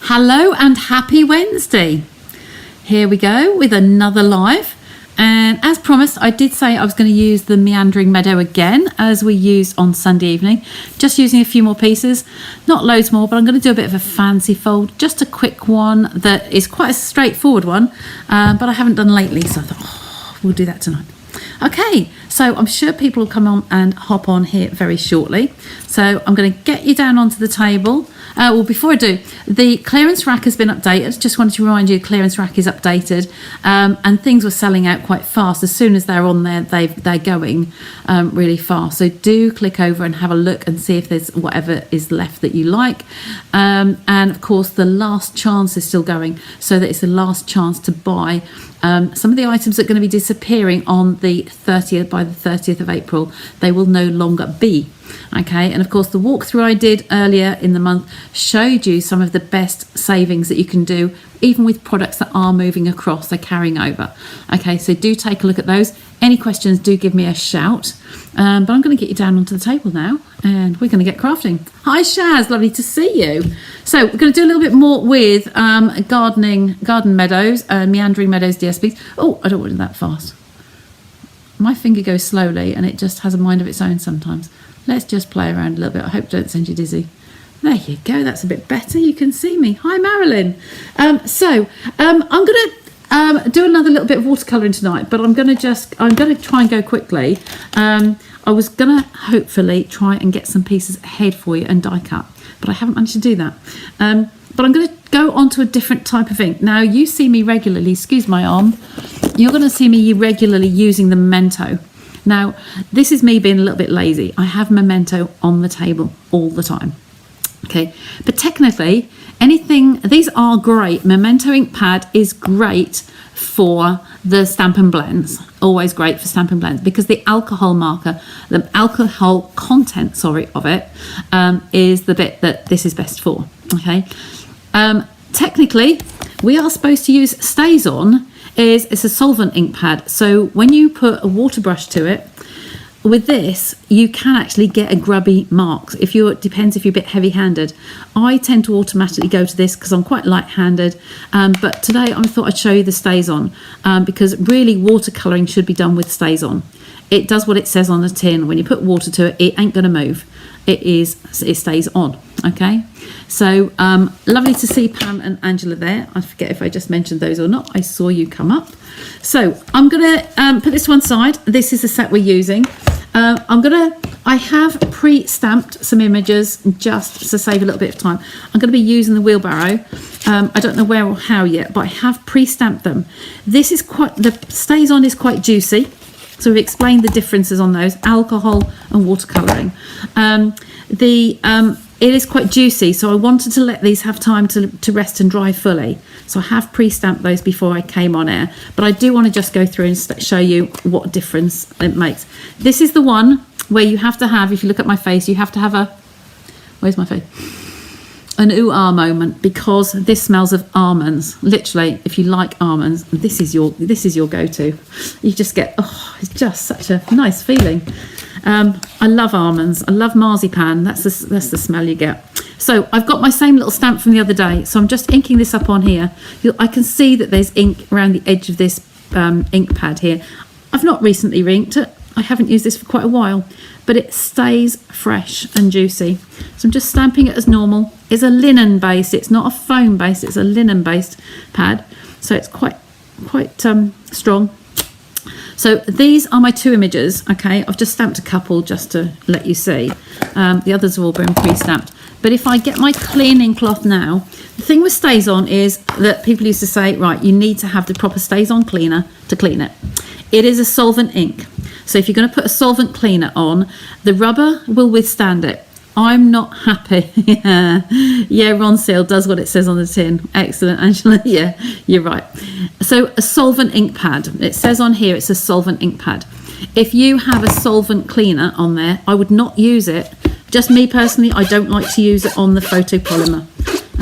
Hello and happy Wednesday. Here we go with another live, and as promised I did say I was going to use the Meandering Meadow again as we used on Sunday evening, just using a few more pieces, not loads more, but I'm going to do a bit of a fancy fold, just a quick one that is quite a straightforward one, but I haven't done lately, so I thought we'll do that tonight. Okay, so I'm sure people will come on and hop on here very shortly. So I'm going to get you down onto the table. Well, before I do, the clearance rack has been updated. Just wanted to remind you, clearance rack is updated, and things were selling out quite fast. As soon as they're on there, they're going really fast. So do click over and have a look and see if there's whatever is left that you like. And of course, the last chance is still going, so that it's the last chance to buy some of the items that are going to be disappearing on the 30th. By the 30th of April, they will no longer be. Okay, and of course the walkthrough I did earlier in the month showed you some of the best savings that you can do, even with products that are moving across, they're carrying over. Okay, so do take a look at those. Any questions, do give me a shout. But I'm going to get you down onto the table now, and we're going to get crafting. Hi Shaz, lovely to see you. So we're going to do a little bit more with garden meadows, Meandering Meadows DSPs. Oh, I don't want it that fast. My finger goes slowly and it just has a mind of its own sometimes. Let's just play around a little bit. I hope I don't send you dizzy. There you go. That's a bit better. You can see me. Hi, Marilyn. I'm going to do another little bit of watercolouring tonight, but I'm going to try and go quickly. I was going to hopefully try and get some pieces ahead for you and die cut, but I haven't managed to do that. But I'm going to go on to a different type of ink. Now, you see me regularly, excuse my arm, you're going to see me regularly using the Memento. Now, this is me being a little bit lazy. I have Memento on the table all the time. Okay, but technically, these are great. Memento ink pad is great for the Stamp and Blends. Always great for Stamp and Blends, because the alcohol content, of it, is the bit that this is best for. Okay, technically, we are supposed to use StazOn. It's a solvent ink pad, so when you put a water brush to it, with this you can actually get a grubby mark. It depends if you're a bit heavy-handed. I tend to automatically go to this because I'm quite light-handed, but today I thought I'd show you the StazOn, because really watercolouring should be done with StazOn. It does what it says on the tin. When you put water to it, it ain't going to move. It stays on. Okay, so lovely to see Pam and Angela there. I forget if I just mentioned those or not. I saw you come up. So I'm going to put this one side. This is the set we're using. I have pre-stamped some images just to save a little bit of time. I'm going to be using the wheelbarrow. I don't know where or how yet, but I have pre-stamped them. The StazOn is quite juicy. So we've explained the differences on those, alcohol and watercolouring. It is quite juicy, so I wanted to let these have time to rest and dry fully. So I have pre-stamped those before I came on air, but I do want to just go through and show you what difference it makes. This is the one where you have to have, if you look at my face, you have to have where's my face? An ooh-ah moment, because this smells of almonds. Literally, if you like almonds, this is your go-to. You just get, it's just such a nice feeling. I love almonds. I love marzipan. That's the smell you get. So I've got my same little stamp from the other day. So I'm just inking this up on here. I can see that there's ink around the edge of this ink pad here. I've not recently reinked it. I haven't used this for quite a while, but it stays fresh and juicy. So I'm just stamping it as normal. It's a linen base. It's not a foam base. It's a linen based pad. So it's quite strong. So these are my two images. Okay, I've just stamped a couple just to let you see. The others have all been pre-stamped. But if I get my cleaning cloth now, the thing with StazOn is that people used to say, right, you need to have the proper StazOn cleaner to clean it. It is a solvent ink. So if you're going to put a solvent cleaner on, the rubber will withstand it. I'm not happy. Yeah, Ron Seal does what it says on the tin. Excellent, Angela. Yeah, you're right. So a solvent ink pad. It says on here it's a solvent ink pad. If you have a solvent cleaner on there, I would not use it. Just me personally, I don't like to use it on the photopolymer.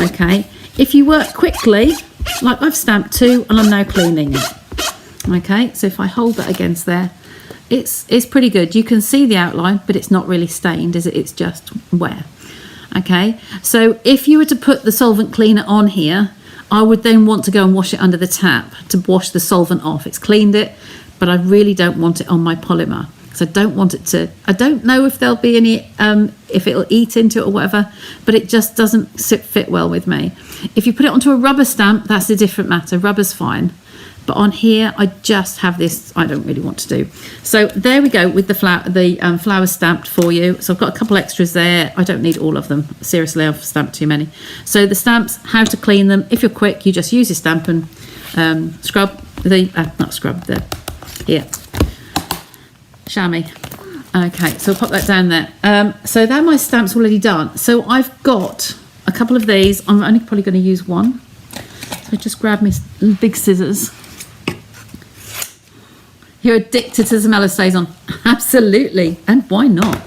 Okay. If you work quickly, like I've stamped two and I'm now cleaning it. Okay, so if I hold that against there, it's pretty good. You can see the outline, but it's not really stained, is it? It's just wear. Okay, so if you were to put the solvent cleaner on here, I would then want to go and wash it under the tap to wash the solvent off. It's cleaned it, but I really don't want it on my polymer. So I don't want it to, I don't know if there'll be any, if it'll eat into it or whatever, but it just doesn't fit well with me. If you put it onto a rubber stamp, that's a different matter. Rubber's fine. But on here, I just have this, I don't really want to do. So there we go with the flowers stamped for you. So I've got a couple extras there. I don't need all of them. Seriously, I've stamped too many. So the stamps, how to clean them. If you're quick, you just use your stamp and scrub the, not scrub, the, here, chamois. Okay, so I'll pop that down there. So there my stamps already done. So I've got a couple of these. I'm only probably going to use one. So just grab me big scissors. You're addicted to the smell of Saison. Absolutely. And why not?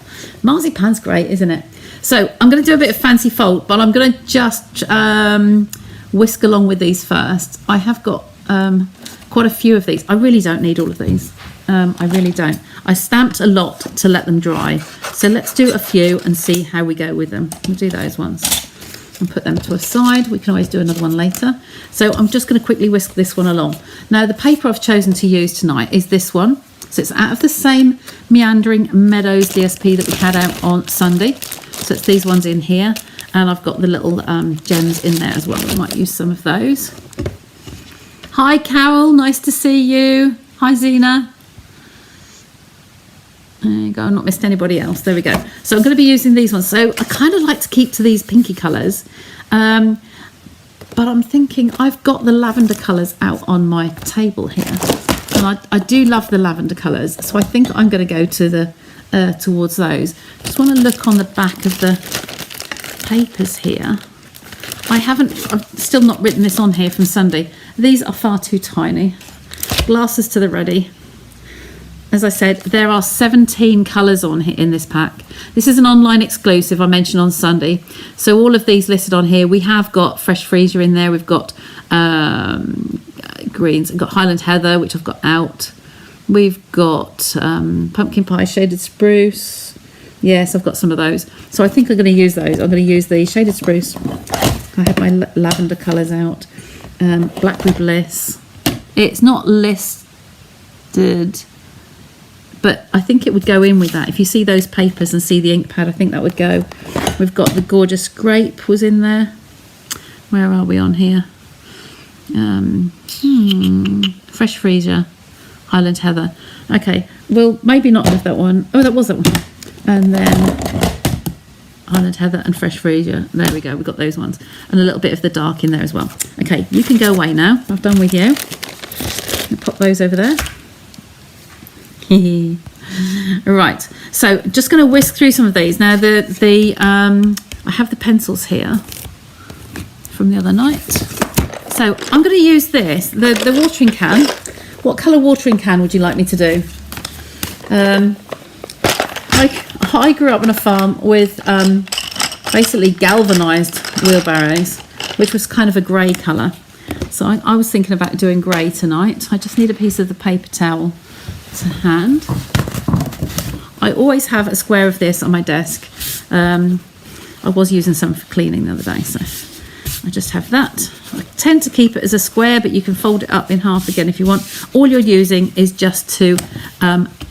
Marzipan's great, isn't it? So I'm going to do a bit of fancy fold, but I'm going to just whisk along with these first. I have got quite a few of these. I really don't need all of these. I really don't. I stamped a lot to let them dry. So let's do a few and see how we go with them. We'll do those ones and put them to a side. We can always do another one later. So I'm just going to quickly whisk this one along. Now the paper I've chosen to use tonight is this one. So it's out of the same Meandering Meadows DSP that we had out on Sunday. So it's these ones in here. And I've got the little gems in there as well. We might use some of those. Hi Carol, nice to see you. Hi Zena. There you go, I've not missed anybody else. There we go. So I'm going to be using these ones. So I kind of like to keep to these pinky colours. But I'm thinking I've got the lavender colours out on my table here. And I do love the lavender colours. So I think I'm going to go to the towards those. Just want to look on the back of the papers here. I've still not written this on here from Sunday. These are far too tiny. Glasses to the ready. As I said, there are 17 colours on here in this pack. This is an online exclusive I mentioned on Sunday. So all of these listed on here. We have got Fresh Freesia in there. We've got greens. We've got Highland Heather, which I've got out. We've got Pumpkin Pie Shaded Spruce. Yes, I've got some of those. So I think I'm going to use those. I'm going to use the Shaded Spruce. I have my lavender colours out. Blackberry Bliss. It's not listed, but I think it would go in with that. If you see those papers and see the ink pad, I think that would go. We've got the Gorgeous Grape was in there. Where are we on here? Fresh Freesia, Highland Heather. Okay, well, maybe not with that one. Oh, that was that one. And then Highland Heather and Fresh Freesia. There we go, we've got those ones. And a little bit of the dark in there as well. Okay, you can go away now. I've done with you. I'll pop those over there. Right, so just going to whisk through some of these. Now I have the pencils here from the other night. So I'm going to use this, the watering can. What colour watering can would you like me to do? I grew up on a farm with basically galvanised wheelbarrows, which was kind of a grey colour. So I was thinking about doing grey tonight. I just need a piece of the paper towel to hand. I always have a square of this on my desk. I was using some for cleaning the other day, so I just have that. I tend to keep it as a square, but you can fold it up in half again if you want. All you're using is just to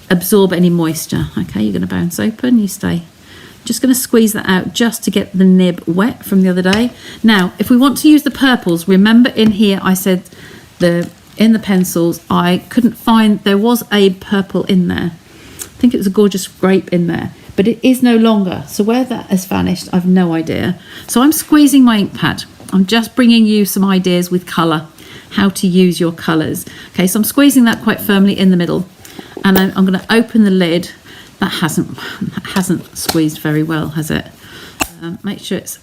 absorb any moisture. Okay, you're going to bounce open, you stay. Just going to squeeze that out just to get the nib wet from the other day. Now, if we want to use the purples, remember in here I said in the pencils I couldn't find, there was a purple in there. I think it was a Gorgeous Grape in there, but it is no longer. So where that has vanished, I've no idea. So I'm squeezing my ink pad. I'm just bringing you some ideas with colour, how to use your colours. Okay, so I'm squeezing that quite firmly in the middle, and then I'm going to open the lid. That hasn't squeezed very well, has it? Make sure it's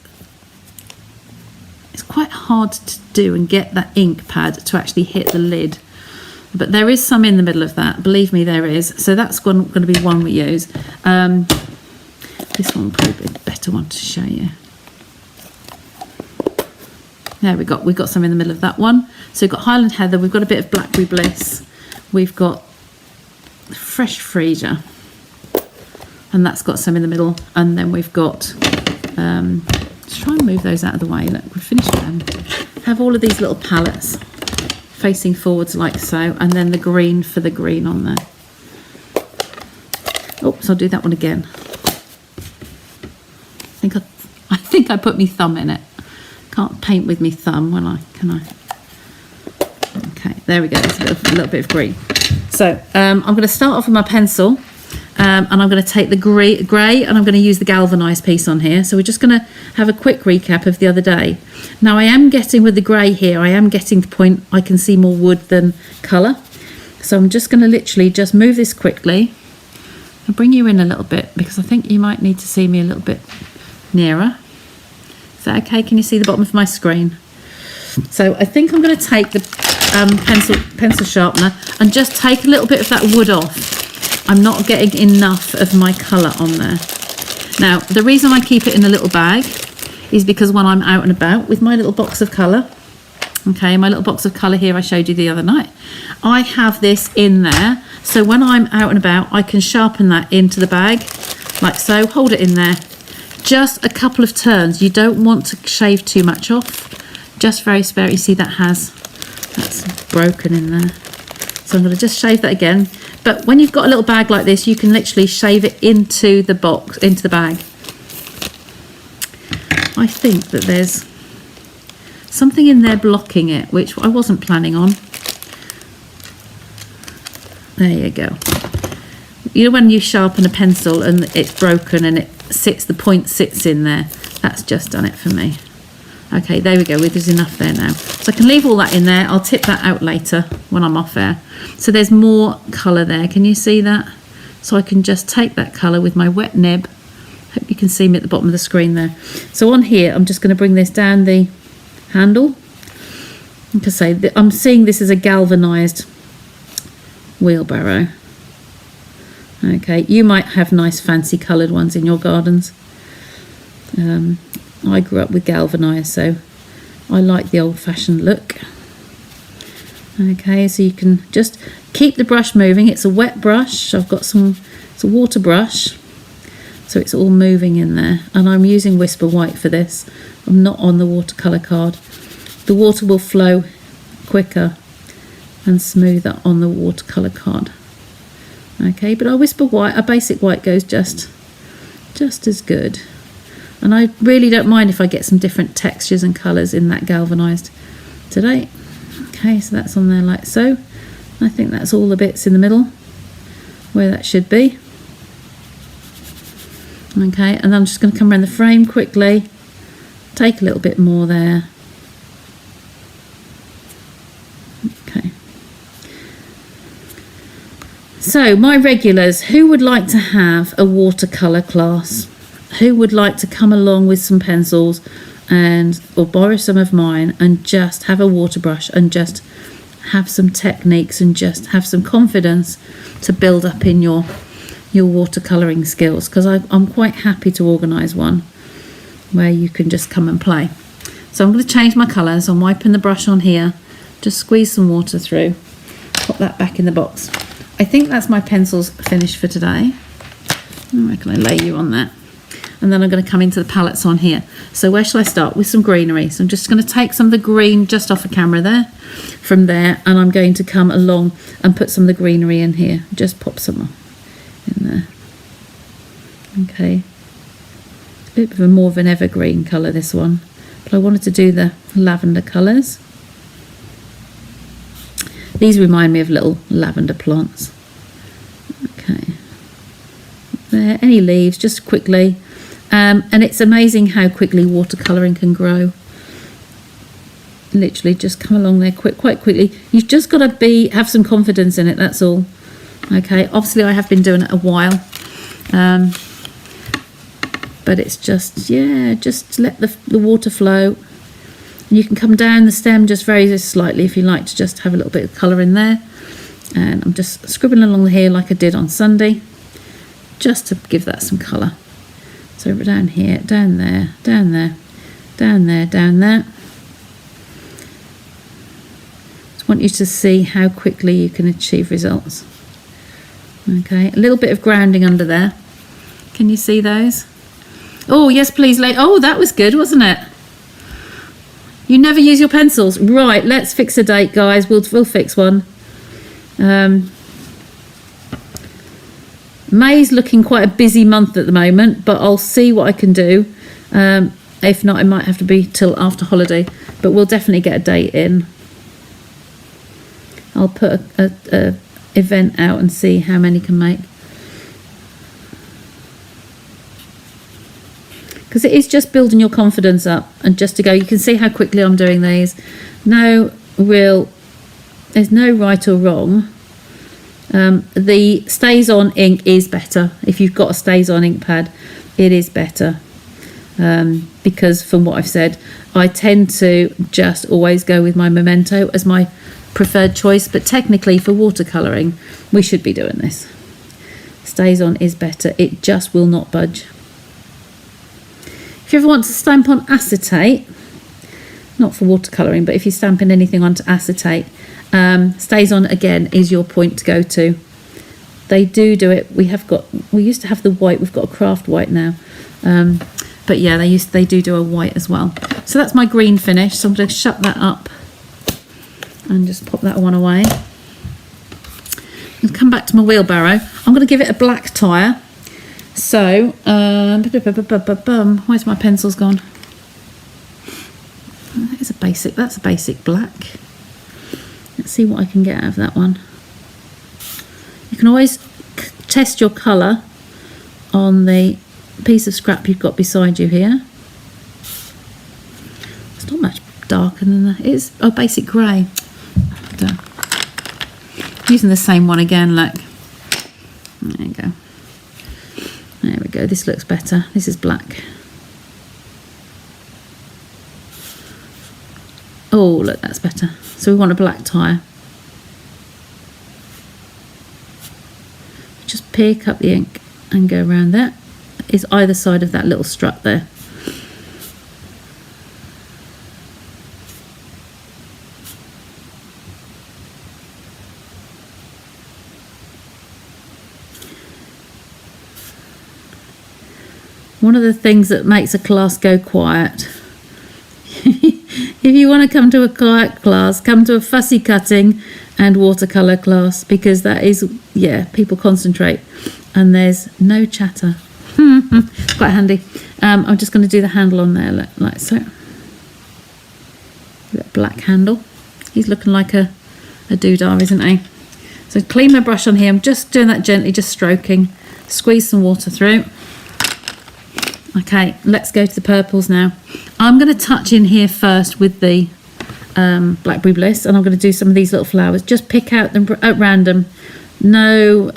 quite hard to do and get that ink pad to actually hit the lid. But there is some in the middle of that, believe me, there is. So that's going to be one we use. This one will probably be a better one to show you. There we've got some in the middle of that one. So we've got Highland Heather, we've got a bit of Blackberry Bliss, we've got Fresh Freesia, and that's got some in the middle, and then we've got Let's try and move those out of the way. Look, we've finished them. Have all of these little palettes facing forwards like so, and then the green for the green on there. Oops, I'll do that one again. I think I put my thumb in it. Can't paint with my thumb when can I? Okay, there we go. There's a little bit of green. So I'm going to start off with my pencil, and I'm going to take the grey, and I'm going to use the galvanised piece on here. So we're just going to have a quick recap of the other day. Now I am getting with the grey here, I am getting to the point I can see more wood than colour. So I'm just going to literally just move this quickly. I'll bring you in a little bit because I think you might need to see me a little bit nearer. Is that okay? Can you see the bottom of my screen? So I think I'm going to take the pencil sharpener and just take a little bit of that wood off. I'm not getting enough of my colour on there. Now, the reason I keep it in a little bag is because when I'm out and about with my little box of colour, okay, my little box of colour here I showed you the other night, I have this in there. So when I'm out and about, I can sharpen that into the bag, like so, hold it in there. Just a couple of turns. You don't want to shave too much off. Just very sparingly. You see that's broken in there. So I'm going to just shave that again. But when you've got a little bag like this, you can literally shave it into the box, into the bag. I think that there's something in there blocking it, which I wasn't planning on. There you go. You know when you sharpen a pencil and it's broken and the point sits in there? That's just done it for me. Okay, there we go. There's enough there now. So I can leave all that in there. I'll tip that out later when I'm off air. So there's more colour there. Can you see that? So I can just take that colour with my wet nib. Hope you can see me at the bottom of the screen there. So on here, I'm just going to bring this down the handle. Like I say, I'm seeing this as a galvanised wheelbarrow. Okay, you might have nice fancy coloured ones in your gardens. I grew up with galvanised, so I like the old-fashioned look. Okay, so you can just keep the brush moving. It's a wet brush. It's a water brush, so it's all moving in there. And I'm using Whisper White for this. I'm not on the watercolour card. The water will flow quicker and smoother on the watercolour card. Okay, but our Whisper White, our basic white goes just as good. And I really don't mind if I get some different textures and colours in that galvanised today. Okay, so that's on there like so. I think that's all the bits in the middle where that should be. Okay, and I'm just going to come around the frame quickly, take a little bit more there. Okay. So, my regulars, who would like to have a watercolour class? Who would like to come along with some pencils or borrow some of mine and just have a water brush and just have some techniques and just have some confidence to build up in your watercolouring skills? Because I'm quite happy to organise one where you can just come and play. So I'm going to change my colours. I'm wiping the brush on here, just squeeze some water through, pop that back in the box. I think that's my pencils finished for today. I reckon I lay you on that. And then I'm going to come into the palettes on here. So where shall I start? With some greenery. So I'm just going to take some of the green just off the camera there, from there, and I'm going to come along and put some of the greenery in here. Just pop some in there. Okay. A bit of a more of an evergreen colour, this one. But I wanted to do the lavender colours. These remind me of little lavender plants. Okay. There, any leaves, just quickly. And it's amazing how quickly watercolouring can grow. Literally just come along there quite quickly. You've just got to have some confidence in it, that's all. Okay, obviously I have been doing it a while. But it's just, yeah, just let the water flow. And you can come down the stem just very slightly if you like to just have a little bit of colour in there. And I'm just scribbling along here like I did on Sunday, just to give that some colour. So down here, down there, down there, down there, down there. Just want you to see how quickly you can achieve results. Okay, a little bit of grounding under there. Can you see those? Oh, yes, please. Oh, that was good, wasn't it? You never use your pencils. Right, let's fix a date, guys. We'll fix one. May's looking quite a busy month at the moment, but I'll see what I can do. If not, it might have to be till after holiday, but we'll definitely get a date in. I'll put a event out and see how many can make. Because it is just building your confidence up, and just to go, you can see how quickly I'm doing these. There's no right or wrong. The stays on ink is better. If you've got a stays on ink pad, it is better. Because from what I've said, I tend to just always go with my Memento as my preferred choice, but technically for watercolouring, we should be doing this. Stays on is better. It just will not budge. If you ever want to stamp on acetate, not for watercolouring, but if you're stamping anything onto acetate, stays on again is your point to go to. They do it. We used to have the white. We've got a craft white now, but yeah, they do a white as well. So that's my green finish. So I'm going to shut that up and just pop that one away. I'll come back to my wheelbarrow. I'm going to give it a black tyre. So where's my pencils gone? That's a basic black. Let's see what I can get out of that one. You can always test your colour on the piece of scrap you've got beside you here. It's not much darker than that. It's a basic grey. Using the same one again, look. There you go. There we go. This looks better. This is black. Oh, look, that's better. So we want a black tyre. Just pick up the ink and go around that. Is either side of that little strut there. One of the things that makes a class go quiet. If you want to come to a quiet class, come to a fussy cutting and watercolour class, because that is, yeah, people concentrate and there's no chatter. It's quite handy. I'm just going to do the handle on there like so. That black handle. He's looking like a doodah, isn't he? So clean my brush on here. I'm just doing that gently, just stroking. Squeeze some water through. Okay, let's go to the purples now. I'm going to touch in here first with the Blackberry Bliss, and I'm going to do some of these little flowers. Just pick out them at random. No,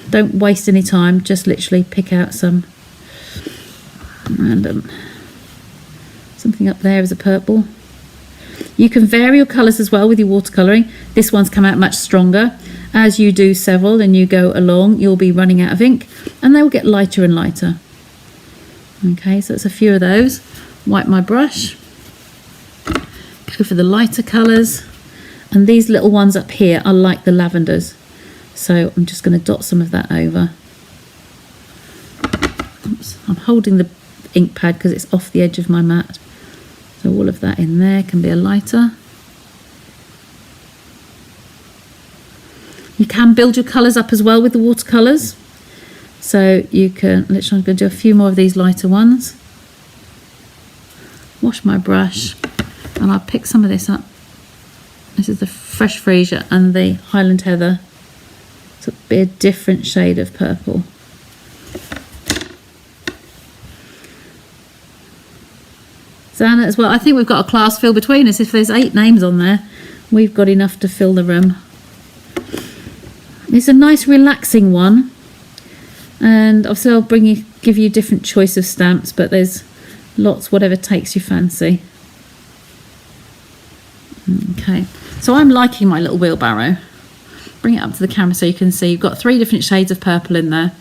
don't waste any time. Just literally pick out some random. Something up there is a purple. You can vary your colours as well with your watercolouring. This one's come out much stronger. As you do several and you go along, you'll be running out of ink, and they will get lighter and lighter. Okay, so it's a few of those. Wipe my brush. Go for the lighter colours. And these little ones up here are like the lavenders. So I'm just going to dot some of that over. Oops, I'm holding the ink pad because it's off the edge of my mat. So all of that in there can be a lighter. You can build your colours up as well with the watercolours. So you can, literally I'm going to do a few more of these lighter ones. Wash my brush and I'll pick some of this up. This is the Fresh Freesia and the Highland Heather. It's a bit a different shade of purple. Zana as well. I think we've got a class fill between us. If there's 8 names on there, we've got enough to fill the room. It's a nice relaxing one, and obviously I'll give you a different choice of stamps, but there's lots, whatever takes your fancy. Okay, so I'm liking my little wheelbarrow. Bring it up to the camera so you can see. You've got 3 different shades of purple in there.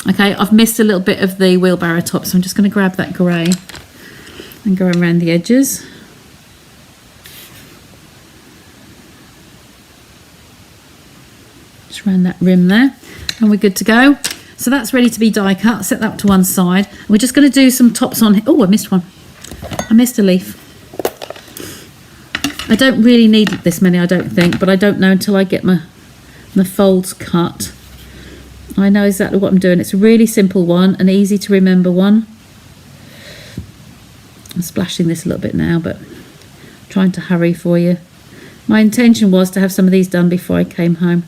Okay, I've missed a little bit of the wheelbarrow top, so I'm just going to grab that grey and go around the edges. Around that rim there, and we're good to go. So that's ready to be die cut. Set that to one side. We're just going to do some tops on. Oh, I missed one. I missed a leaf. I don't really need this many, I don't think, but I don't know until I get my folds cut. I know exactly what I'm doing. It's a really simple one, an easy to remember one. I'm splashing this a little bit now, but I'm trying to hurry for you. My intention was to have some of these done before I came home,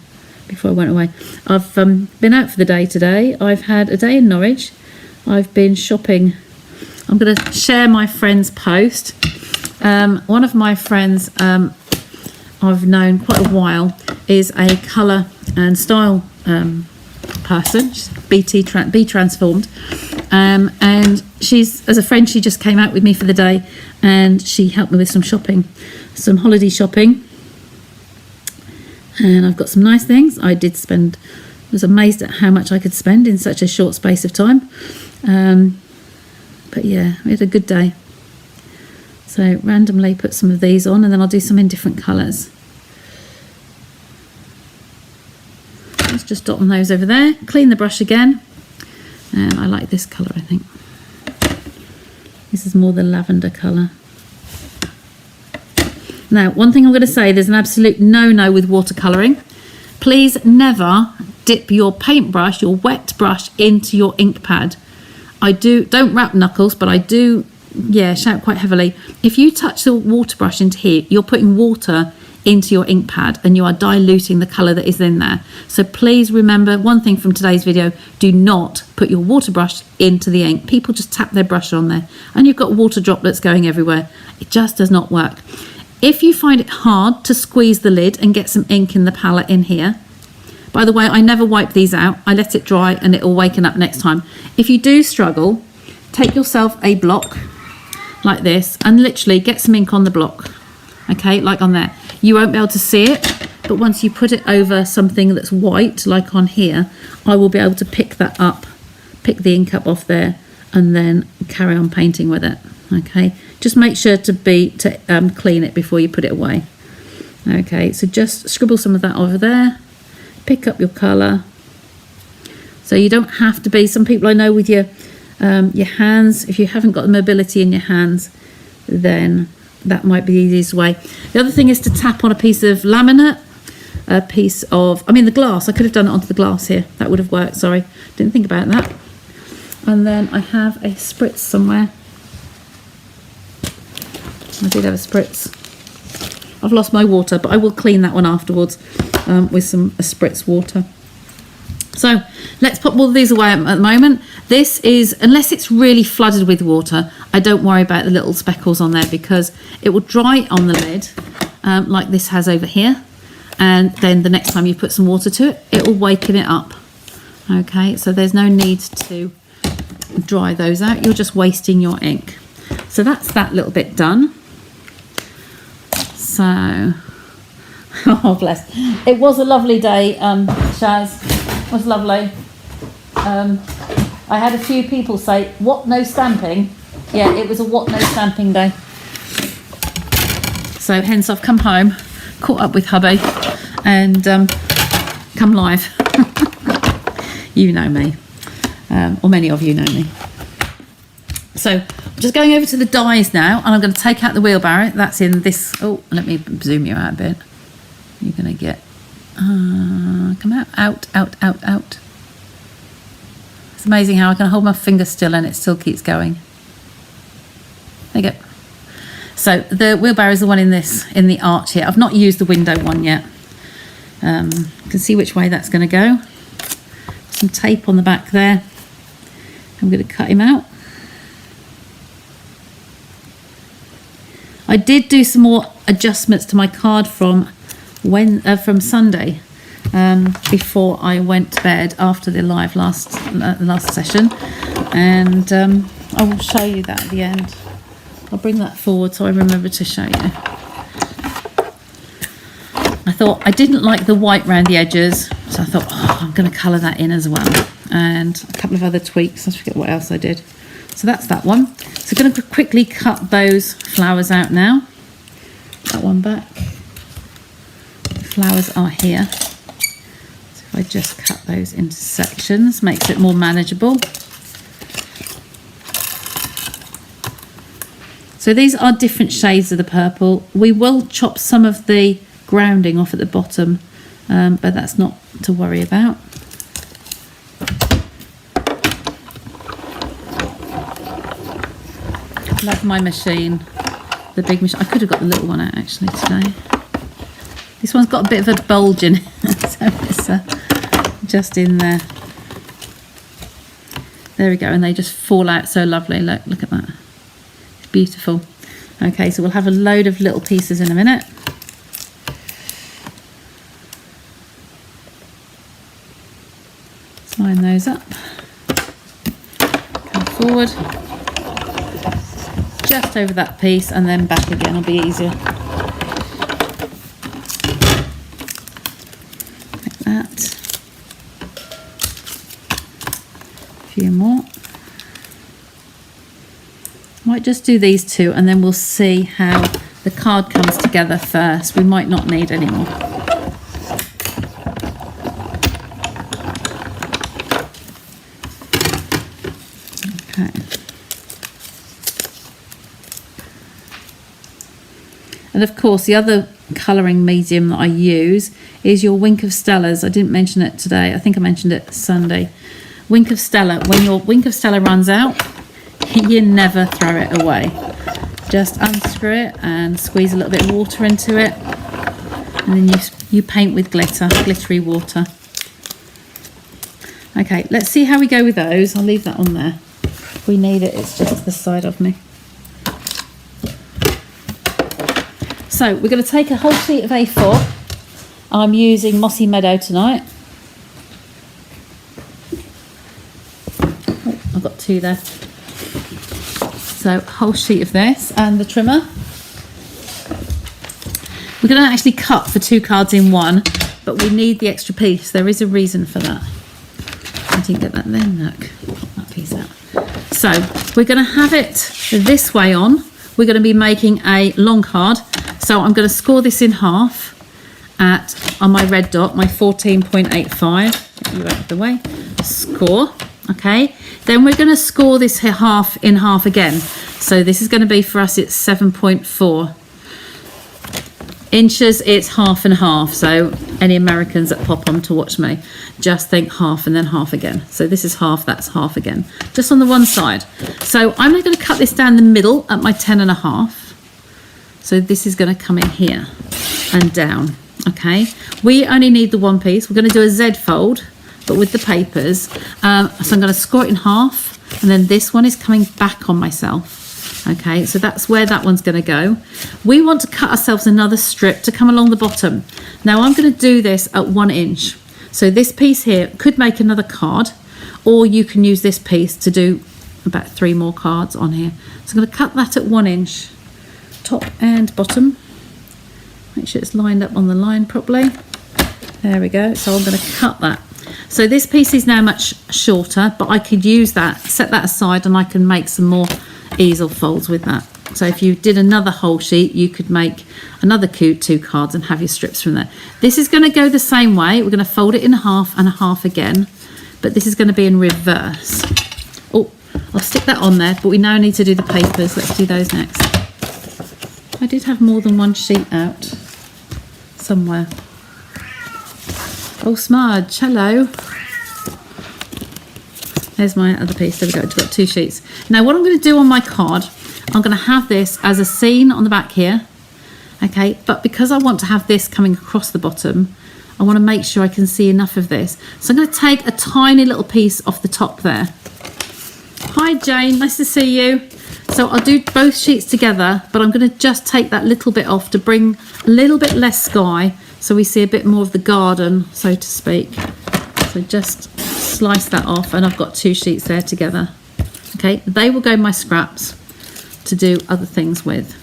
before I went away. I've been out for the day today. I've had a day in Norwich. I've been shopping. I'm going to share my friend's post. One of my friends I've known quite a while is a colour and style person. She's B transformed, and she's, as a friend, she just came out with me for the day, and she helped me with some shopping, some holiday shopping, and I've got some nice things. I was amazed at how much I could spend in such a short space of time, but yeah, we had a good day. So randomly put some of these on, and then I'll do some in different colours. Let's just dot on those over there. Clean the brush again. And I like this colour, I think. This is more the lavender colour. Now, one thing I'm going to say, there's an absolute no-no with watercolouring. Please never dip your paintbrush, your wet brush, into your ink pad. Don't wrap knuckles, but I do, shout quite heavily. If you touch the water brush into here, you're putting water into your ink pad and you are diluting the colour that is in there. So please remember one thing from today's video: do not put your water brush into the ink. People just tap their brush on there and you've got water droplets going everywhere. It just does not work. If you find it hard to squeeze the lid and get some ink in the palette in here, by the way, I never wipe these out. I let it dry and it will waken up next time. If you do struggle, take yourself a block like this and literally get some ink on the block. Okay, like on there. You won't be able to see it, but once you put it over something that's white, like on here, I will be able to pick that up, pick the ink up off there, and then carry on painting with it. Okay, just make sure to clean it before you put it away. Okay, so just scribble some of that over there, pick up your colour. So you don't have to be, some people I know with your hands, if you haven't got the mobility in your hands, then that might be the easiest way. The other thing is to tap on a piece of laminate, the glass. I could have done it onto the glass here. That would have worked, sorry. Didn't think about that. And then I have a spritz somewhere. I did have a spritz. I've lost my water, but I will clean that one afterwards with some spritz water. So let's put all of these away at the moment. This is, unless it's really flooded with water, I don't worry about the little speckles on there because it will dry on the lid like this has over here. And then the next time you put some water to it, it will waken it up. Okay, so there's no need to dry those out. You're just wasting your ink. So that's that little bit done. So, oh bless. It was a lovely day, Shaz. It was lovely. I had a few people say, what, no stamping? Yeah, it was a what, no stamping day. So hence I've come home, caught up with hubby, and come live. You know me, or many of you know me. So I'm just going over to the dies now, and I'm going to take out the wheelbarrow. That's in this. Oh, let me zoom you out a bit. You're going to get come out. It's amazing how I can hold my finger still and it still keeps going. There you go. So the wheelbarrow is the one in the arch here. I've not used the window one yet. You can see which way that's going to go. Some tape on the back there. I'm going to cut him out. I did do some more adjustments to my card from Sunday before I went to bed after the live last session, and I will show you that at the end. I'll bring that forward so I remember to show you. I thought I didn't like the white around the edges, so I thought, I'm going to colour that in as well, and a couple of other tweaks. I forget what else I did. So that's that one. So I'm going to quickly cut those flowers out now. That one back. The flowers are here. So if I just cut those into sections, makes it more manageable. So these are different shades of the purple. We will chop some of the grounding off at the bottom, but that's not to worry about. Love my machine, the big machine. I could have got the little one out actually today. This one's got a bit of a bulge in it, so it's just in there. There we go, and they just fall out so lovely. Look at that. It's beautiful. Okay, so we'll have a load of little pieces in a minute. Let's line those up. Come forward. Just over that piece and then back again will be easier. Like that. A few more. Might just do these two and then we'll see how the card comes together first. We might not need any more. Okay. And of course, the other colouring medium that I use is your Wink of Stellas. I didn't mention it today. I think I mentioned it Sunday. Wink of Stella. When your Wink of Stella runs out, you never throw it away. Just unscrew it and squeeze a little bit of water into it. And then you paint with glitter, glittery water. Okay, let's see how we go with those. I'll leave that on there. If we need it, it's just the side of me. So we're going to take a whole sheet of A4. I'm using Mossy Meadow tonight. Oh, I've got two there. So whole sheet of this and the trimmer. We're going to actually cut for 2 cards in one, but we need the extra piece. There is a reason for that. I didn't get that then, look. Pop that piece out. So we're going to have it this way on. We're going to be making a long card. So I'm going to score this in half on my red dot, my 14.85. Get you out of the way. Score. Okay. Then we're going to score this half in half again. So this is going to be for us, it's 7.4 inches. It's half and half. So any Americans that pop on to watch me, just think half and then half again. So this is half, that's half again, just on the one side. So I'm now going to cut this down the middle at my 10.5. So this is going to come in here and down. Okay, we only need the one piece. We're going to do a Z fold, but with the papers. So I'm going to score it in half, and then this one is coming back on myself. Okay, so that's where that one's going to go. We want to cut ourselves another strip to come along the bottom. Now I'm going to do this at 1 inch. So this piece here could make another card, or you can use this piece to do about 3 more cards on here. So I'm going to cut that at 1 inch. Top and bottom. Make sure it's lined up on the line properly. There we go. So I'm going to cut that. So this piece is now much shorter, but I could use that, set that aside, and I can make some more easel folds with that. So if you did another whole sheet, you could make another 2 cards and have your strips from there. This is going to go the same way. We're going to fold it in half and a half again, but this is going to be in reverse. Oh, I'll stick that on there, but we now need to do the papers. Let's do those next. I did have more than one sheet out somewhere. Oh, smudge, hello. There's my other piece. There we go. I've got 2 sheets. Now what I'm going to do on my card, I'm going to have this as a scene on the back here. Okay, but because I want to have this coming across the bottom, I want to make sure I can see enough of this. So I'm going to take a tiny little piece off the top there. Hi Jane, nice to see you. So I'll do both sheets together, but I'm going to just take that little bit off to bring a little bit less sky, so we see a bit more of the garden, so to speak. So just slice that off, and I've got 2 sheets there together. Okay, they will go in my scraps to do other things with.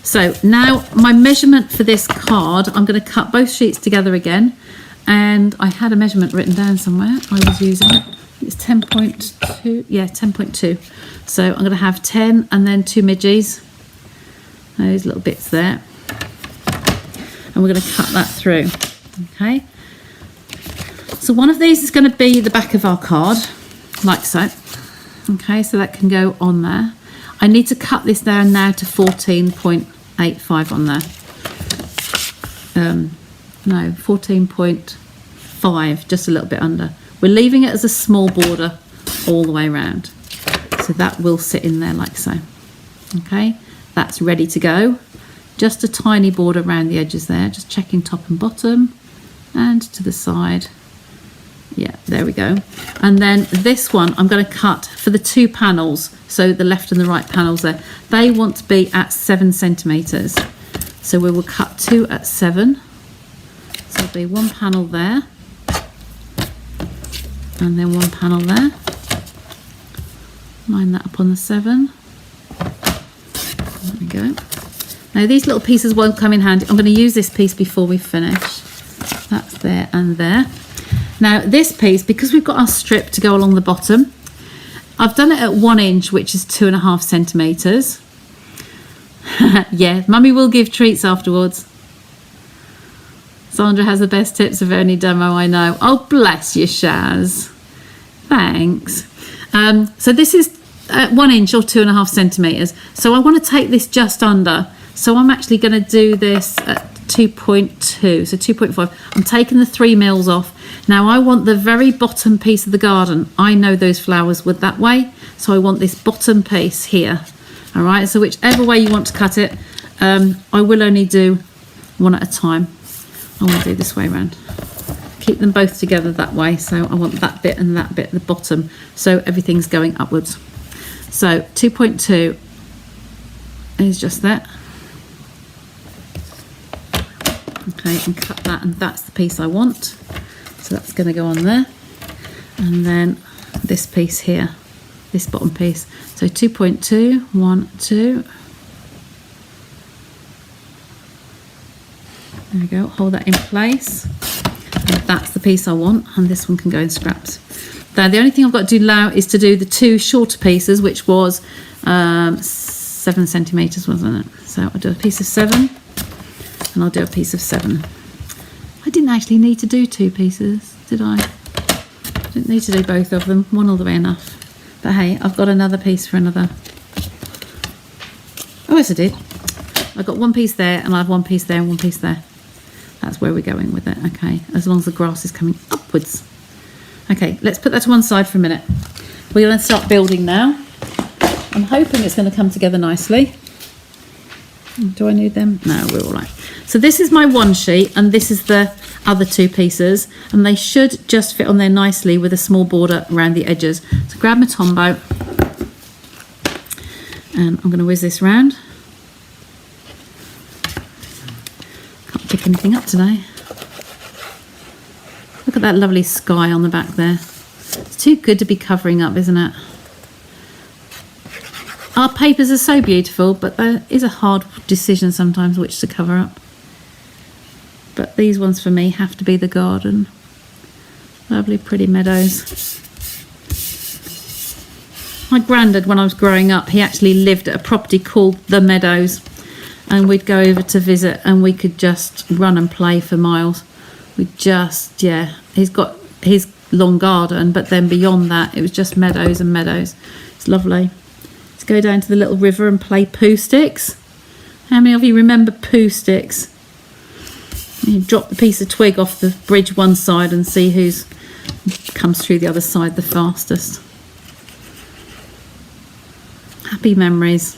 So now my measurement for this card, I'm going to cut both sheets together again, and I had a measurement written down somewhere. I was using it. It's 10.2, yeah, 10.2. So I'm going to have 10 and then 2 midges, those little bits there, and we're going to cut that through. Okay, So one of these is going to be the back of our card, like so. Okay, so that can go on there. I need to cut this down now to 14.85 on there. No, 14.5, just a little bit under. We're leaving it as a small border all the way around. So that will sit in there like so. Okay, that's ready to go. Just a tiny border around the edges there, just checking top and bottom and to the side. Yeah, there we go. And then this one I'm going to cut for the 2 panels, so the left and the right panels there. They want to be at 7 centimetres. So we will cut 2 at 7. So there'll be 1 panel there. And then 1 panel there. Line that up on the 7. There we go. Now these little pieces won't come in handy. I'm going to use this piece before we finish. That's there and there. Now this piece, because we've got our strip to go along the bottom, I've done it at 1 inch, which is 2.5 centimetres. Yeah, Mummy will give treats afterwards. Sandra has the best tips of any demo I know. Oh, bless you, Shaz. Thanks. So this is 1 inch or 2.5 centimetres. So I want to take this just under. So I'm actually going to do this at 2.2, so 2.5. I'm taking the 3 mils off. Now I want the very bottom piece of the garden. I know those flowers would that way, so I want this bottom piece here. All right, so whichever way you want to cut it, I will only do one at a time. I want to do this way around. Keep them both together that way, so I want that bit and that bit at the bottom, so everything's going upwards. So 2.2 is just that. Okay, and cut that, and that's the piece I want. So that's going to go on there. And then this piece here, this bottom piece. So 2.2, 1, 2. There we go, hold that in place. And that's the piece I want, and this one can go in scraps. Now the only thing I've got to do now is to do the 2 shorter pieces, which was 7 centimetres, wasn't it? So I'll do a piece of 7. And I'll do a piece of 7. I didn't actually need to do 2 pieces, did I? I didn't need to do both of them, one all the way enough. But hey, I've got another piece for another. Oh yes I did. I've got 1 piece there, and I have 1 piece there and 1 piece there. That's where we're going with it, okay, as long as the grass is coming upwards. Okay, let's put that to one side for a minute. We're going to start building now. I'm hoping it's going to come together nicely. Do I need them? No, we're all right. So this is my 1 sheet, and this is the other 2 pieces, and they should just fit on there nicely with a small border around the edges. So grab my Tombow, and I'm going to whiz this round. Can't pick anything up today. Look at that lovely sky on the back there. It's too good to be covering up, isn't it? Our papers are so beautiful, but there is a hard decision sometimes which to cover up. But these ones for me have to be the garden. Lovely pretty meadows. My granddad, when I was growing up, he actually lived at a property called The Meadows, and we'd go over to visit and we could just run and play for miles. We just, yeah, he's got his long garden, but then beyond that it was just meadows and meadows. It's lovely. Let's go down to the little river and play poo sticks. How many of you remember poo sticks? You drop the piece of twig off the bridge one side and see who's comes through the other side the fastest. Happy memories.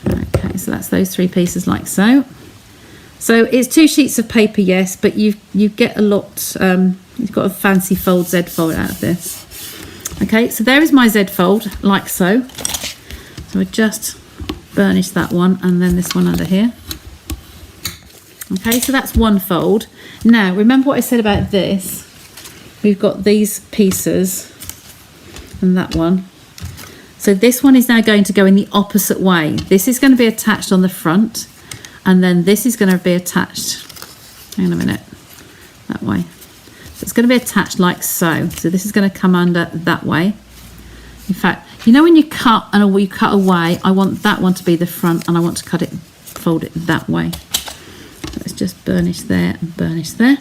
Okay, so that's those 3 pieces like so. So it's 2 sheets of paper, yes, but you get a lot, you've got a fancy fold Z fold out of this. Okay, so there is my Z fold, like so. So I just burnish that one and then this one under here. Okay, so that's one fold. Now, remember what I said about this? We've got these pieces and that one. So this one is now going to go in the opposite way. This is going to be attached on the front, and then this is going to be attached, hang on a minute, that way. So it's going to be attached like so. So this is going to come under that way. In fact, you know when you cut and you cut away, I want that one to be the front and I want to cut it, fold it that way. So let's just burnish there and burnish there.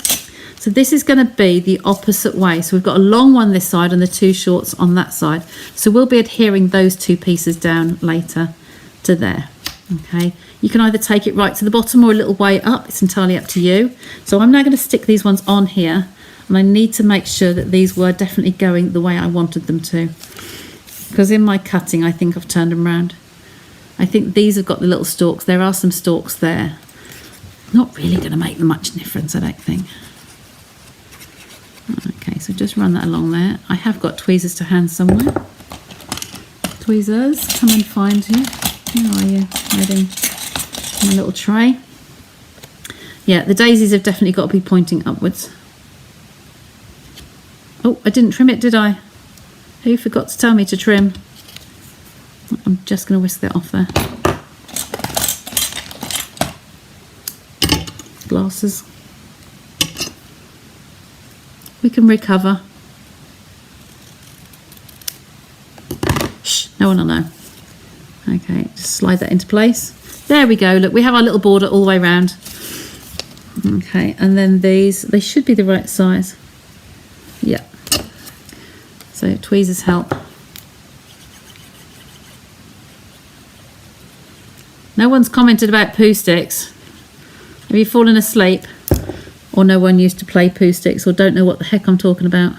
So this is going to be the opposite way. So we've got a long one this side and the 2 shorts on that side. So we'll be adhering those 2 pieces down later to there. Okay, you can either take it right to the bottom or a little way up. It's entirely up to you. So I'm now going to stick these ones on here, and I need to make sure that these were definitely going the way I wanted them to, because in my cutting I think I've turned them around. I think these have got the little stalks. There are some stalks there. Not really going to make much difference, I don't think. Okay, so just run that along there. I have got tweezers to hand somewhere. Tweezers, come and find you. Where are you? Hiding my little tray. Yeah, the daisies have definitely got to be pointing upwards. Oh, I didn't trim it, did I? Who forgot to tell me to trim? I'm just going to whisk that off there. Glasses. We can recover. Shh, no one will know. Okay, just slide that into place. There we go. Look, we have our little border all the way around. Okay, and then these, they should be the right size. Yeah. So tweezers help. No one's commented about poo sticks. Have you fallen asleep? Or no one used to play poo sticks or don't know what the heck I'm talking about?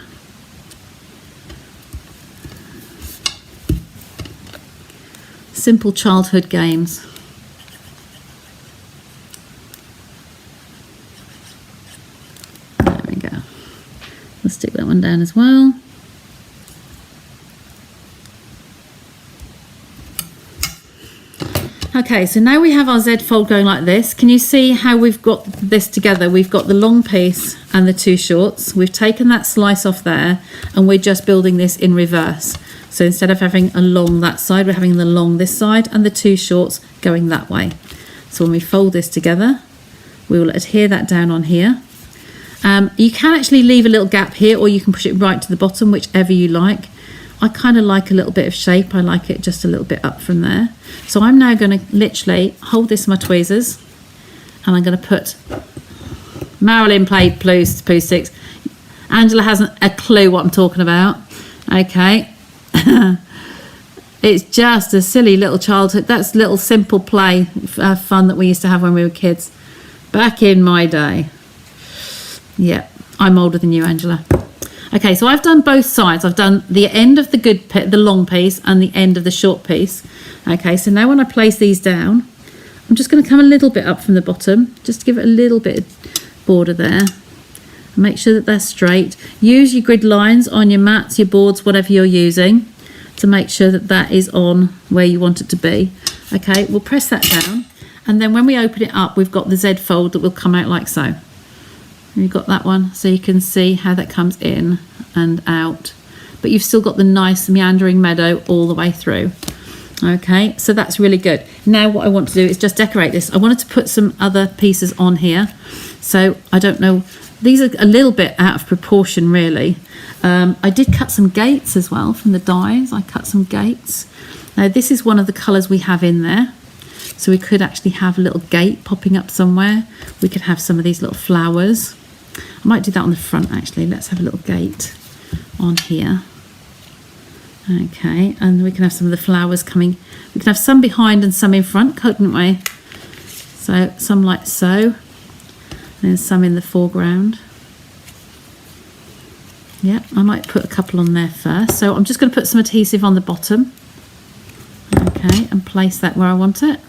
Simple childhood games. There we go. Let's stick that one down as well. Okay, so now we have our Z fold going like this. Can you see how we've got this together? We've got the long piece and the 2 shorts. We've taken that slice off there and we're just building this in reverse. So instead of having a long that side, we're having the long this side and the 2 shorts going that way. So when we fold this together, we will adhere that down on here. You can actually leave a little gap here, or you can push it right to the bottom, whichever you like. I kind of like a little bit of shape. I like it just a little bit up from there. So I'm now going to literally hold this in my tweezers and I'm going to put Marilyn played poo sticks. Angela hasn't a clue what I'm talking about. Okay. It's just a silly little childhood. That's little simple play fun that we used to have when we were kids. Back in my day. Yeah, I'm older than you, Angela. Okay, so I've done both sides. I've done the end of the long piece and the end of the short piece. Okay, so now when I place these down, I'm just going to come a little bit up from the bottom, just to give it a little bit of border there. Make sure that they're straight. Use your grid lines on your mats, your boards, whatever you're using, to make sure that that is on where you want it to be. Okay, we'll press that down, and then when we open it up, we've got the Z fold that will come out like so. You've got that one, so you can see how that comes in and out, but you've still got the nice meandering meadow all the way through. Okay, so that's really good. Now what I want to do is just decorate this. I wanted to put some other pieces on here, so I don't know, these are a little bit out of proportion really. I did cut some gates as well from the dies. I cut some gates. Now this is one of the colours we have in there, so we could actually have a little gate popping up somewhere. We could have some of these little flowers. I might do that on the front actually. Let's have a little gate on here. Okay, and we can have some of the flowers coming. We can have some behind and some in front, couldn't we? So some like so, and then some in the foreground. Yeah, I might put a couple on there first. So I'm just going to put some adhesive on the bottom. Okay, and place that where I want it.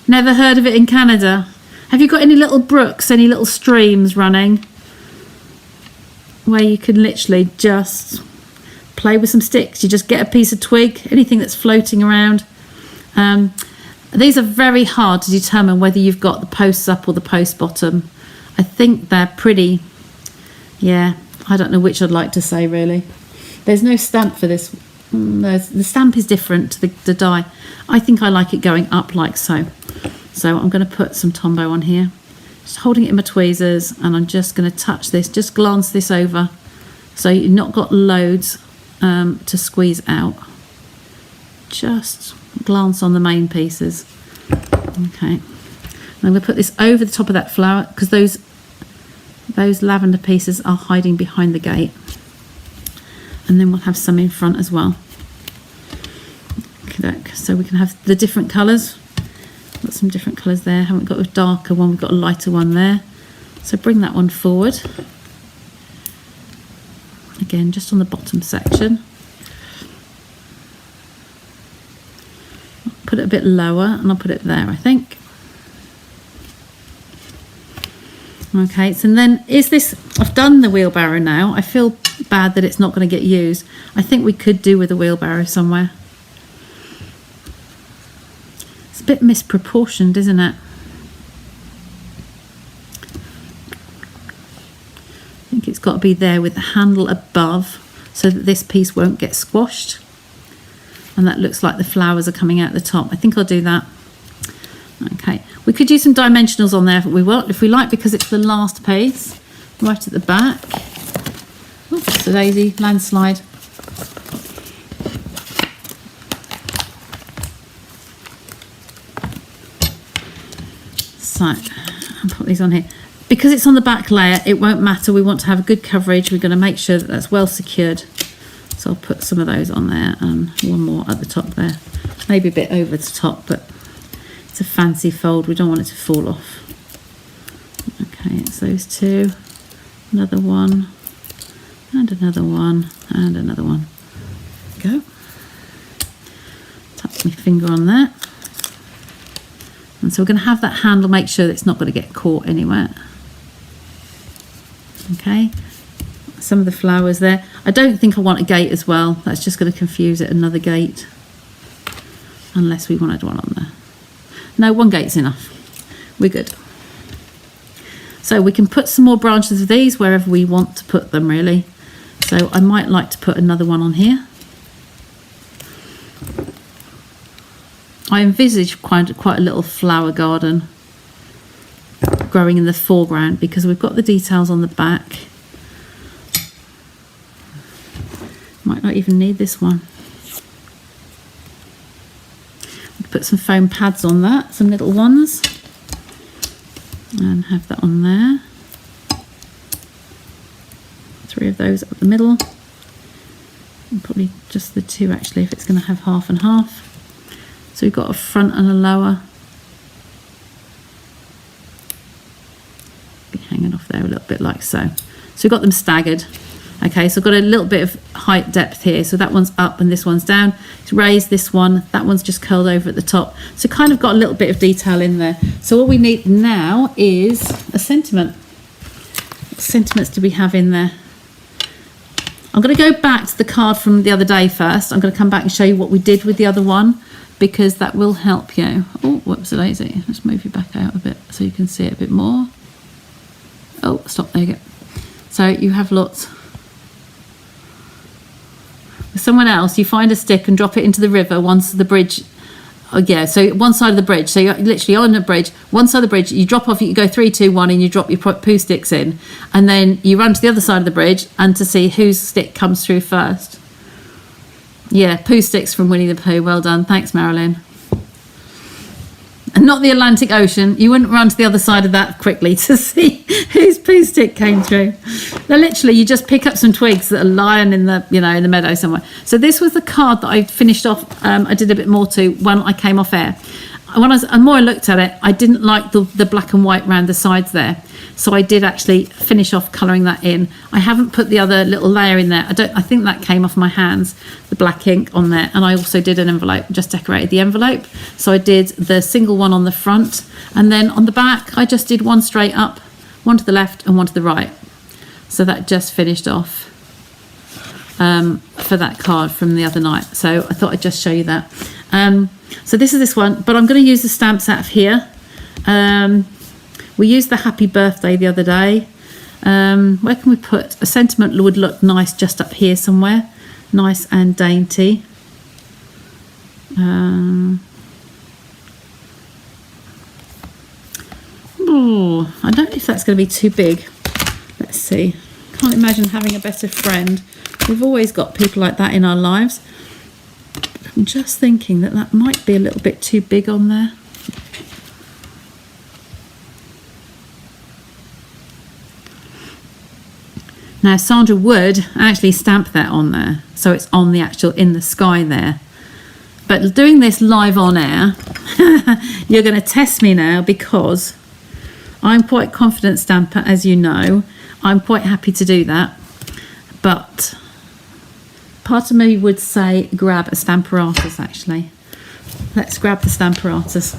Never heard of it in Canada. Have you got any little brooks, any little streams running where you can literally just play with some sticks? You just get a piece of twig, anything that's floating around. These are very hard to determine whether you've got the posts up or the post bottom. I think they're pretty, yeah, I don't know which I'd like to say really. There's no stamp for this. The stamp is different to the die. I think I like it going up like so. So I'm going to put some Tombow on here, just holding it in my tweezers, and I'm just going to touch this, just glance this over, so you've not got loads to squeeze out. Just glance on the main pieces. Okay, I'm going to put this over the top of that flower because those lavender pieces are hiding behind the gate. And then we'll have some in front as well. So we can have the different colours. Got some different colours there. Haven't got a darker one, we've got a lighter one there. So bring that one forward. Again, just on the bottom section. I'll put it a bit lower and I'll put it there, I think. Okay, so then I've done the wheelbarrow now. I feel bad that it's not going to get used. I think we could do with a wheelbarrow somewhere. It's a bit misproportioned, isn't it? I think it's got to be there with the handle above so that this piece won't get squashed. And that looks like the flowers are coming out the top. I think I'll do that. Okay, we could use some dimensionals on there if we like, because it's the last piece right at the back. Oh, it's a daisy landslide. So I'll put these on here. Because it's on the back layer, it won't matter. We want to have a good coverage. We're going to make sure that that's well secured. So I'll put some of those on there and one more at the top there. Maybe a bit over the top, but it's a fancy fold. We don't want it to fall off. Okay, it's those two. Another one. And another one. And another one. Go. Tap my finger on that. And so we're going to have that handle, make sure that it's not going to get caught anywhere. Okay, some of the flowers there. I don't think I want a gate as well. That's just going to confuse it, another gate. Unless we wanted one on there. No, one gate's enough. We're good. So we can put some more branches of these wherever we want to put them, really. So I might like to put another one on here. I envisage quite a little flower garden growing in the foreground because we've got the details on the back. Might not even need this one. We could put some foam pads on that, some little ones, and have that on there. 3 of those up the middle, and probably just the 2 actually if it's going to have half and half. So we've got a front and a lower. Be hanging off there a little bit like so. So we've got them staggered. Okay, so I've got a little bit of height depth here. So that one's up and this one's down. It's raised, this one. That one's just curled over at the top. So kind of got a little bit of detail in there. So what we need now is a sentiment. What sentiments do we have in there? I'm going to go back to the card from the other day first. I'm going to come back and show you what we did with the other one, because that will help you. Oh, whoops a daisy. Let's move you back out a bit so you can see it a bit more. Oh, stop, there you go. So you have lots. With someone else, you find a stick and drop it into the river once the bridge, oh yeah, so one side of the bridge. So you're literally on the bridge, one side of the bridge, you drop off, you go 3, 2, 1, and you drop your poo sticks in. And then you run to the other side of the bridge and to see whose stick comes through first. Yeah, poo sticks from Winnie the Pooh. Well done. Thanks, Marilyn. And not the Atlantic Ocean. You wouldn't run to the other side of that quickly to see whose poo stick came through. Now, literally, you just pick up some twigs that are lying in the, in the meadow somewhere. So this was the card that I finished off. I did a bit more to when I came off air. The more I looked at it, I didn't like the black and white around the sides there. So I did actually finish off colouring that in. I haven't put the other little layer in there. I think that came off my hands, the black ink on there. And I also did an envelope, just decorated the envelope. So I did the single one on the front. And then on the back, I just did one straight up, one to the left and one to the right. So that just finished off for that card from the other night. So I thought I'd just show you that. So this is this one, but I'm going to use the stamps out of here. We used the happy birthday the other day. Where can we put a sentiment would look nice just up here somewhere, nice and dainty. Oh, I don't know if that's going to be too big. Let's see. Can't imagine having a better friend. We've always got people like that in our lives. I'm just thinking that might be a little bit too big on there. Now Sandra would actually stamp that on there, so it's on the actual in the sky there. But doing this live on air, you're going to test me now, because I'm quite confident stamper, as you know. I'm quite happy to do that. But part of me would say grab a Stamparatus, actually. Let's grab the Stamparatus.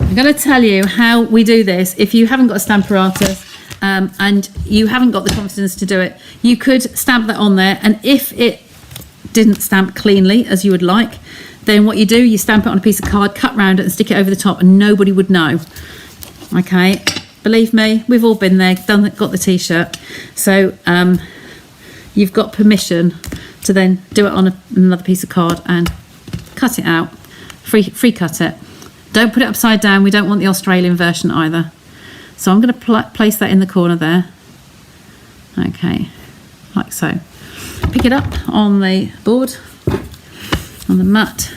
I'm going to tell you how we do this. If you haven't got a Stamparatus and you haven't got the confidence to do it, you could stamp that on there, and if it didn't stamp cleanly as you would like, then what you do, you stamp it on a piece of card, cut round it and stick it over the top, and nobody would know. Okay, believe me, we've all been there, got the t-shirt. So you've got permission to then do it on another piece of card and cut it out, free cut it. Don't put it upside down. We don't want the Australian version either. So I'm going to place that in the corner there. Okay, like so. Pick it up on the board, on the mat.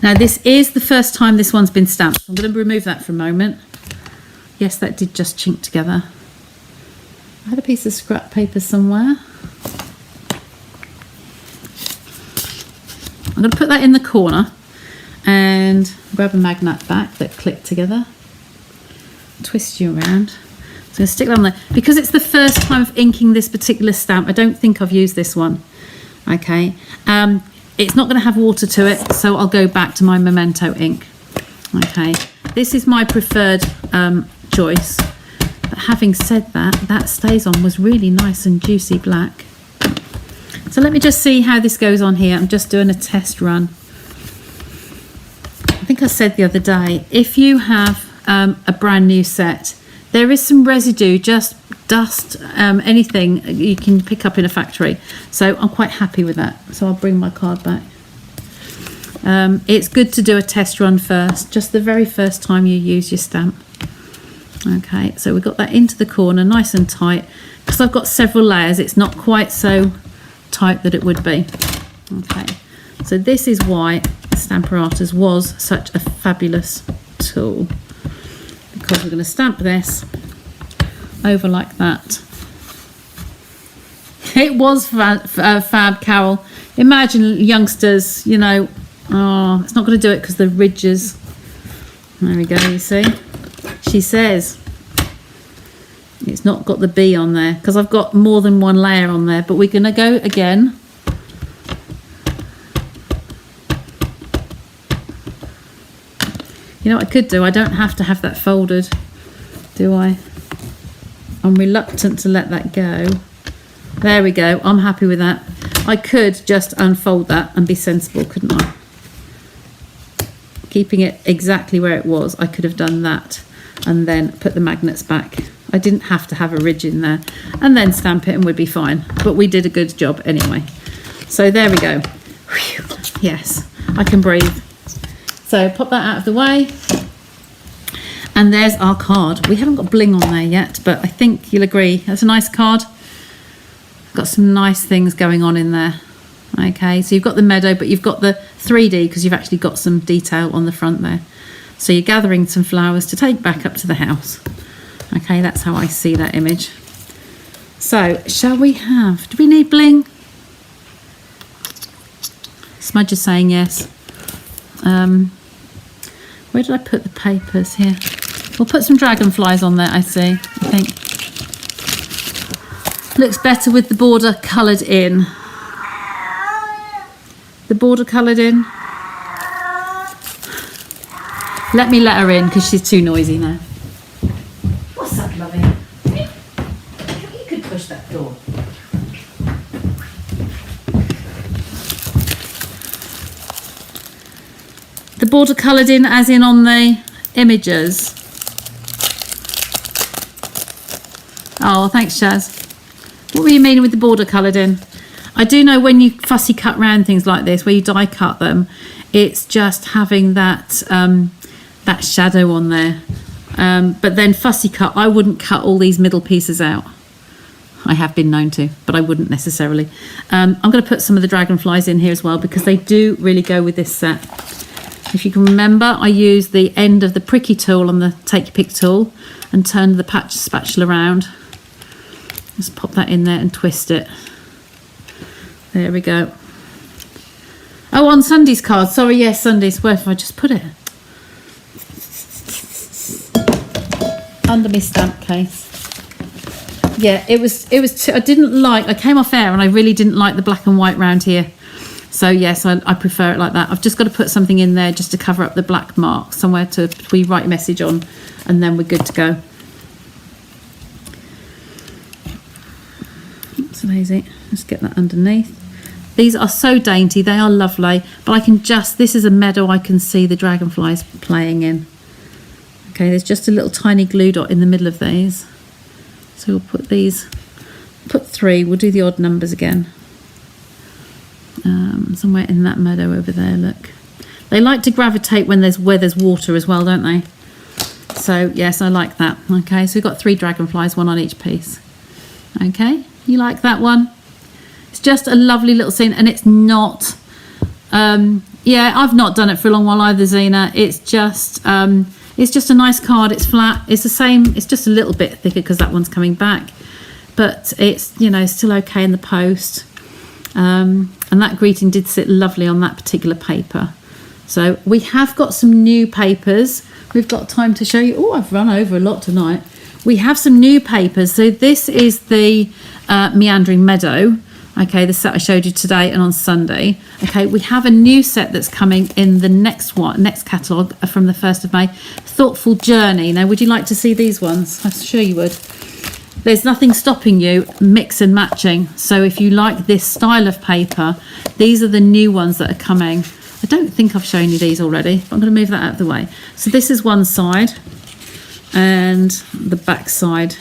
Now this is the first time this one's been stamped. I'm going to remove that for a moment. Yes, that did just chink together. I had a piece of scrap paper somewhere. I'm going to put that in the corner and grab a magnet back that click together. Twist you around. So I'm going to stick that on there. Because it's the first time of inking this particular stamp, I don't think I've used this one. Okay. It's not going to have water to it, so I'll go back to my Memento ink. Okay. This is my preferred choice. But having said that, that stays on was really nice and juicy black. So let me just see how this goes on here. I'm just doing a test run. I think I said the other day, if you have a brand new set, there is some residue, just dust, anything you can pick up in a factory. So I'm quite happy with that. So I'll bring my card back. It's good to do a test run first, just the very first time you use your stamp. Okay, so we've got that into the corner, nice and tight. Because I've got several layers, it's not quite so tight that it would be. Okay, so this is why Stamparatus was such a fabulous tool, because we're going to stamp this over like that. It was fab, Carol. Imagine youngsters, you know, oh, it's not going to do it because the ridges. There we go, you see. She says it's not got the B on there because I've got more than one layer on there, but we're going to go again. You know what I could do? I don't have to have that folded, do I? I'm reluctant to let that go. There we go. I'm happy with that. I could just unfold that and be sensible, couldn't I? Keeping it exactly where it was, I could have done that and then put the magnets back. I didn't have to have a ridge in there and then stamp it and we'd be fine. But we did a good job anyway. So there we go. Whew. Yes, I can breathe. So pop that out of the way. And there's our card. We haven't got bling on there yet, but I think you'll agree. That's a nice card. Got some nice things going on in there. Okay, so you've got the meadow, but you've got the 3D because you've actually got some detail on the front there. So you're gathering some flowers to take back up to the house. Okay, that's how I see that image. So, shall we have... Do we need bling? Smudge is saying yes. Where did I put the papers here? We'll put some dragonflies on there, I see, I think. Looks better with the border coloured in. The border coloured in. Let me let her in because she's too noisy now. What's up, lovey? You could push that door. The border coloured in as in on the images. Oh, thanks, Shaz. What were you meaning with the border coloured in? I do know when you fussy cut round things like this, where you die cut them, it's just having that that shadow on there. But then fussy cut, I wouldn't cut all these middle pieces out. I have been known to, but I wouldn't necessarily. I'm going to put some of the dragonflies in here as well because they do really go with this set. If you can remember, I used the end of the pricky tool on the take your pick tool and turned the patch spatula around. Just pop that in there and twist it. There we go. Oh, on Sunday's card. Sorry, yes, Sunday's. Where have I just put it? Under my stamp case. Yeah, it was I didn't like, I came off air and I really didn't like the black and white round here. So yes, I prefer it like that. I've just got to put something in there just to cover up the black mark, somewhere to we write a message on, and then we're good to go. That's lazy. Let's get that underneath. These are so dainty, they are lovely, but I can just, this is a meadow I can see the dragonflies playing in. Okay, there's just a little tiny glue dot in the middle of these. So we'll put these, put 3, we'll do the odd numbers again. Somewhere in that meadow over there, look. They like to gravitate when where there's water as well, don't they? So yes, I like that. Okay, so we've got 3 dragonflies, 1 on each piece. Okay, you like that one? It's just a lovely little scene, and it's not, yeah, I've not done it for a long while either, Zena. It's just a nice card. It's flat. It's the same. It's just a little bit thicker because that one's coming back, but it's, you know, still okay in the post. And that greeting did sit lovely on that particular paper. So we have got some new papers. We've got time to show you. Oh, I've run over a lot tonight. We have some new papers. So this is the Meandering Meadow. Okay, the set I showed you today and on Sunday. Okay, we have a new set that's coming in the next catalogue from the 1st of May. Thoughtful Journey. Now, would you like to see these ones? I'm sure you would. There's nothing stopping you mix and matching. So if you like this style of paper, these are the new ones that are coming. I don't think I've shown you these already, but I'm going to move that out of the way. So this is one side, and the back side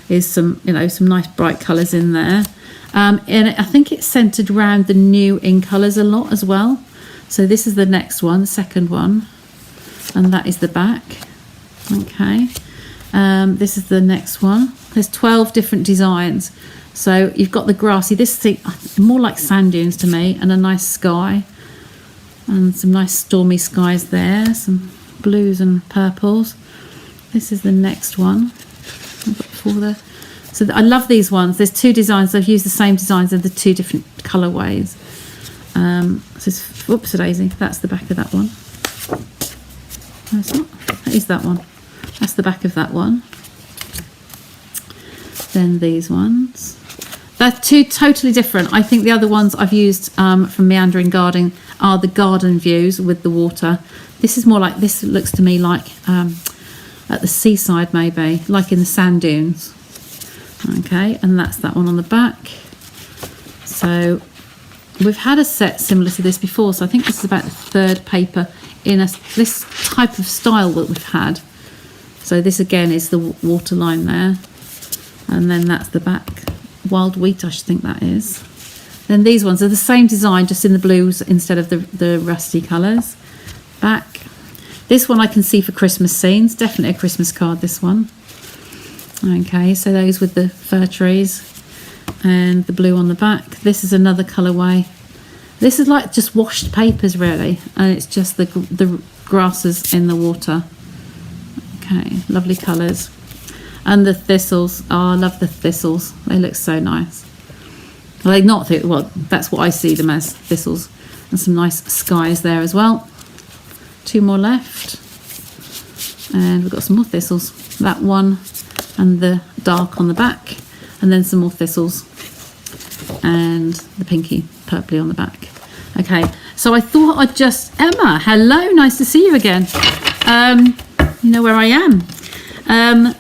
is some, you know, some nice bright colours in there. And I think it's centered around the new in colours a lot as well. So this is the next one, the second one, and that is the back. Okay, this is the next one. There's 12 different designs. So you've got the grassy, this is more like sand dunes to me, and a nice sky, and some nice stormy skies there, some blues and purples. This is the next one. I've got 4 there. So I love these ones. There's 2 designs. I've used the same designs in the 2 different colourways. So whoops, daisy. That's the back of that one. No, it's not. That is that one. That's the back of that one. Then these ones. They're 2 totally different. I think the other ones I've used from Meandering Garden are the garden views with the water. This is more like, this looks to me like at the seaside maybe, like in the sand dunes. Okay, and that's that one on the back. So we've had a set similar to this before, so I think this is about the 3rd paper in this type of style that we've had. So this again is the waterline there, and then that's the back. Wild wheat, I should think that is. Then these ones are the same design, just in the blues instead of the rusty colours. Back. This one I can see for Christmas scenes, definitely a Christmas card, this one. Okay, so those with the fir trees and the blue on the back. This is another colourway. This is like just washed papers really, and it's just the grasses in the water. Okay, lovely colours. And the thistles. Oh, I love the thistles. They look so nice. Well, they're not, well, that's what I see them as, thistles. And some nice skies there as well. 2 more left. And we've got some more thistles. That one. And the dark on the back, and then some more thistles, and the pinky purpley on the back. Okay, so I thought I'd just, Emma, hello, nice to see you again. You know where I am.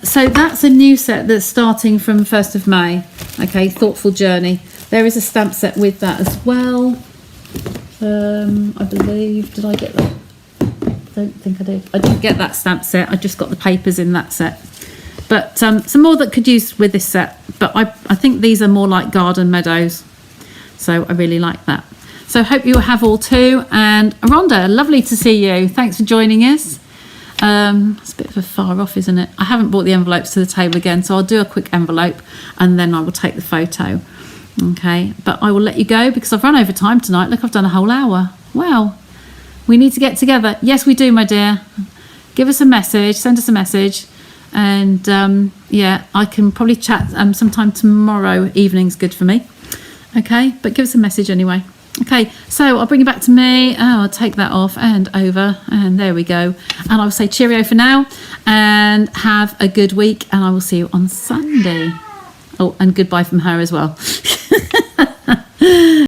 So that's a new set that's starting from 1st of May. Okay, Thoughtful Journey. There is a stamp set with that as well. I believe, did I get that? I don't think I did. I didn't get that stamp set, I just got the papers in that set. But some more that could use with this set. But I think these are more like garden meadows. So I really like that. So hope you have all 2. And Rhonda, lovely to see you. Thanks for joining us. It's a bit of a far off, isn't it? I haven't brought the envelopes to the table again, so I'll do a quick envelope and then I will take the photo. Okay, but I will let you go because I've run over time tonight. Look, I've done a whole hour. Wow. We need to get together. Yes, we do, my dear. Give us a message, send us a message. And yeah, I can probably chat sometime tomorrow evening's good for me. Okay, but give us a message anyway. Okay, so I'll bring you back to me. Oh, I'll take that off and over, and there we go. And I'll say cheerio for now, and have a good week, and I will see you on Sunday. Oh, and goodbye from her as well.